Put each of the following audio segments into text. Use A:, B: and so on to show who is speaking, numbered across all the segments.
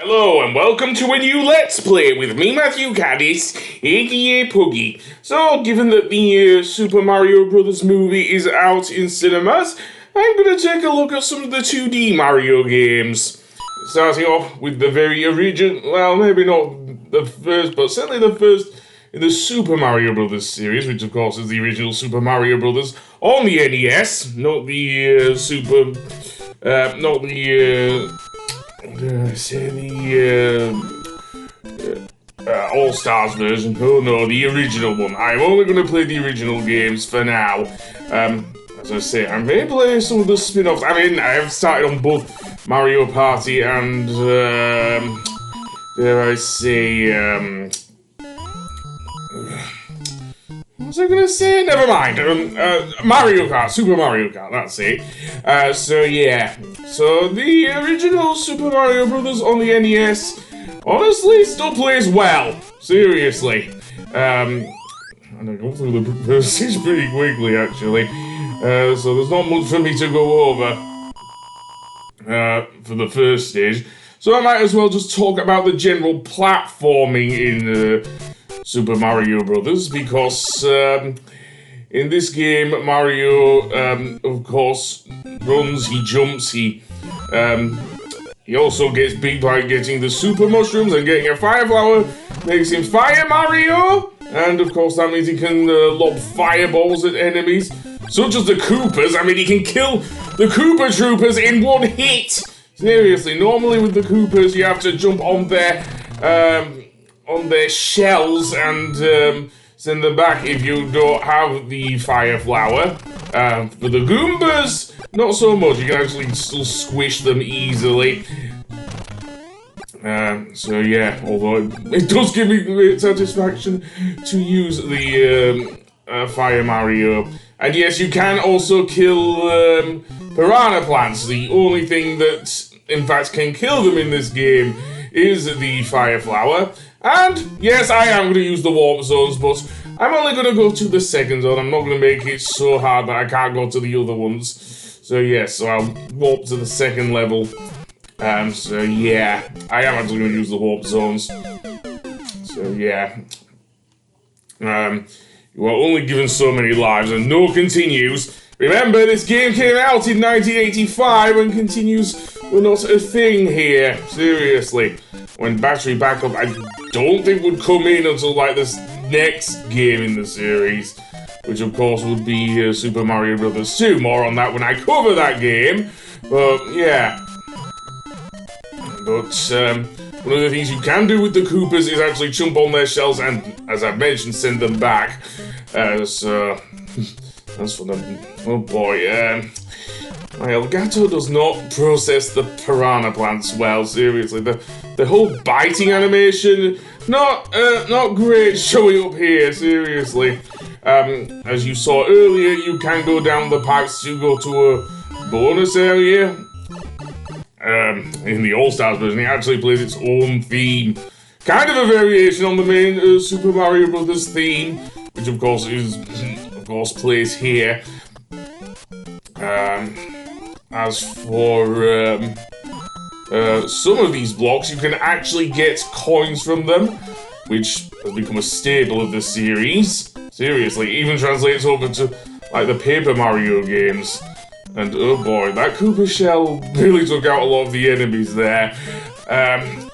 A: Hello and welcome to a new Let's Play with me, Matthew Caddis, aka Puggy. So, given that the Super Mario Brothers movie is out in cinemas, I'm going to take a look at some of the 2D Mario games. Starting off with the very original, well, maybe not the first, but certainly the first in the Super Mario Brothers series, which of course is the original Super Mario Brothers on the NES, not the All-Stars version. Oh no, the original one. I'm only going to play the original games for now. As I say, I may play some of the spin-offs. I mean, I have started on both Mario Party and, dare I say, what was I going to say? Never mind. Mario Kart, Super Mario Kart, that's it. So yeah. So the original Super Mario Brothers on the NES, honestly, still plays well. Seriously. And I go through the first stage pretty quickly, actually. So there's not much for me to go over for the first stage. So I might as well just talk about the general platforming in Super Mario Brothers, because in this game, Mario, of course, runs, he jumps, he also gets beat by getting the Super Mushrooms, and getting a Fire Flower makes him Fire Mario, and of course that means he can lob fireballs at enemies, such as the Koopas. I mean, he can kill the Koopa Troopers in one hit! Seriously, normally with the Koopas you have to jump on their shells and send them back if you don't have the Fire Flower. For the Goombas, not so much. You can actually still squish them easily. So yeah, although it does give me great satisfaction to use the Fire Mario. And yes, you can also kill Piranha Plants. The only thing that, in fact, can kill them in this game is the Fire Flower. And yes, I am going to use the warp zones, but I'm only going to go to the second zone. I'm not going to make it so hard that I can't go to the other ones. So yes, so I'll warp to the second level. So yeah, I am actually going to use the warp zones. So yeah. You are only given so many lives and no continues. Remember, this game came out in 1985 and continues were not a thing here. Seriously. When battery backup, I don't think would come in until like this next game in the series, which of course would be Super Mario Bros. 2. More on that when I cover that game. But yeah. But one of the things you can do with the Koopas is actually jump on their shells and, as I've mentioned, send them back. So that's for them. Oh boy. My Elgato does not process the Piranha Plants well. Seriously, the whole biting animation, not great showing up here. Seriously, as you saw earlier, you can go down the pipes to go to a bonus area. In the All-Stars version, it actually plays its own theme. Kind of a variation on the main Super Mario Brothers theme, which of course plays here. As for some of these blocks, you can actually get coins from them, which has become a staple of the series. Seriously, even translates over to like the Paper Mario games. And oh boy, that Koopa shell really took out a lot of the enemies there. And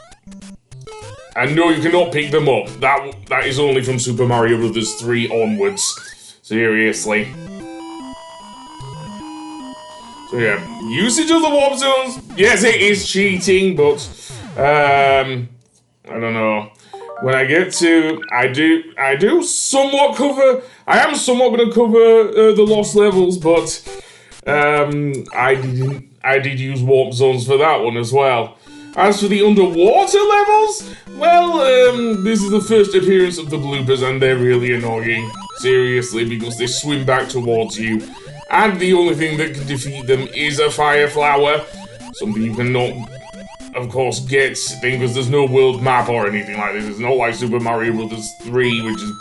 A: no, you cannot pick them up. That is only from Super Mario Bros. 3 onwards. Seriously. So yeah, usage of the warp zones. Yes, it is cheating, but I don't know. When I get to, I do somewhat cover. I am somewhat going to cover the lost levels, but I did use warp zones for that one as well. As for the underwater levels, well, this is the first appearance of the bloopers, and they're really annoying. Seriously, because they swim back towards you. And the only thing that can defeat them is a Fire Flower. Something you cannot, of course, get, because there's no world map or anything like this. It's not like Super Mario Bros. 3, which is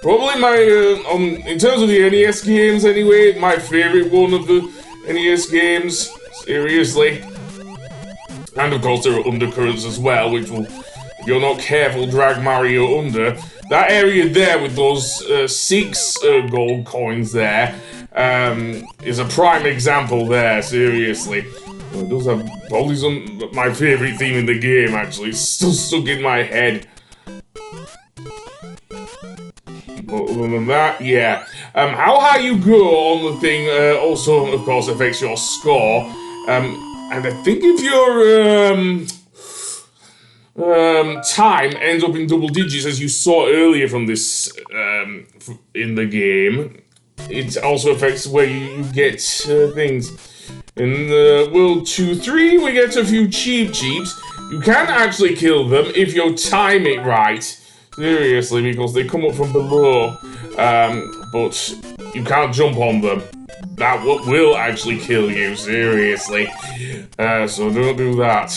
A: probably my, in terms of the NES games anyway, my favourite one of the NES games. Seriously. And of course there are undercurrents as well, which will, if you're not careful, drag Mario under. That area there with those 6 gold coins there is a prime example there, seriously. Well, it does have probably my favourite theme in the game, actually. It's still stuck in my head. But other than that, yeah. How high you go on the thing also, of course, affects your score. And I think if your time ends up in double digits, as you saw earlier from this in the game, it also affects where you get things. In World 2-3, we get a few cheeps. You can actually kill them if you time it right. Seriously, because they come up from below. But you can't jump on them. That will actually kill you, seriously. So don't do that.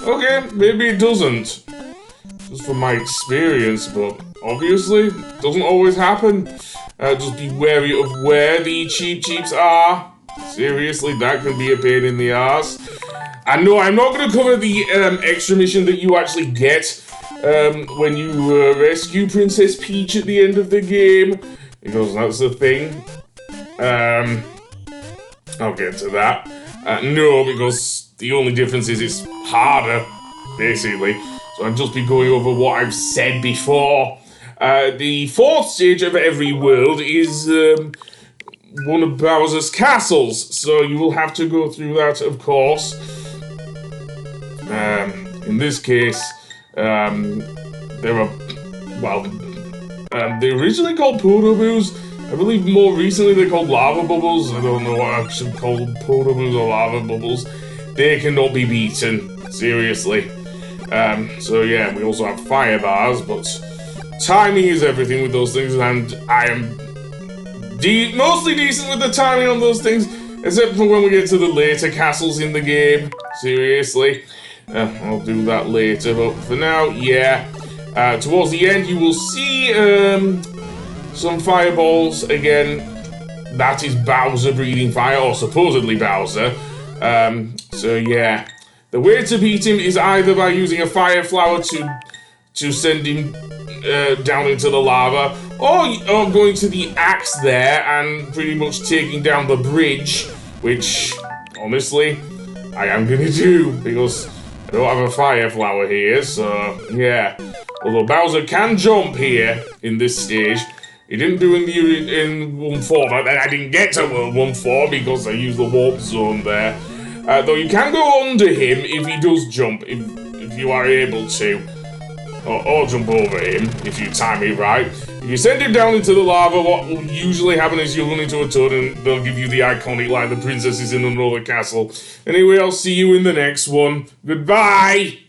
A: Okay, maybe it doesn't. Just from my experience, but obviously, it doesn't always happen. Just be wary of where the cheeps are. Seriously, that can be a pain in the ass. And no, I'm not going to cover the extra mission that you actually get when you rescue Princess Peach at the end of the game, because that's the thing. I'll get to that. No, because the only difference is it's harder, basically. So I'll just be going over what I've said before. The 4th stage of every world is one of Bowser's castles, so you will have to go through that, of course. In this case, there are, well, they're originally called Podoboos. I believe more recently they're called lava bubbles. I don't know what I should call them, Podoboos or lava bubbles. They cannot be beaten, seriously. So yeah, we also have fire bars, but timing is everything with those things, and I am mostly decent with the timing on those things, except for when we get to the later castles in the game. Seriously. I'll do that later, but for now, yeah. Towards the end, you will see some fireballs again. That is Bowser breathing fire, or supposedly Bowser. So yeah. The way to beat him is either by using a fire flower to send him down into the lava, or going to the axe there and pretty much taking down the bridge, which, honestly, I am gonna do, because I don't have a fire flower here, so yeah. Although Bowser can jump here in this stage, he didn't do in 1-4, but I didn't get to World 1-4 because I used the warp zone there. Though you can go under him if he does jump, if you are able to. Or jump over him, if you time it right. If you send him down into the lava, what will usually happen is you'll run into a toad and they'll give you the iconic line, the princess is in another castle. Anyway, I'll see you in the next one. Goodbye!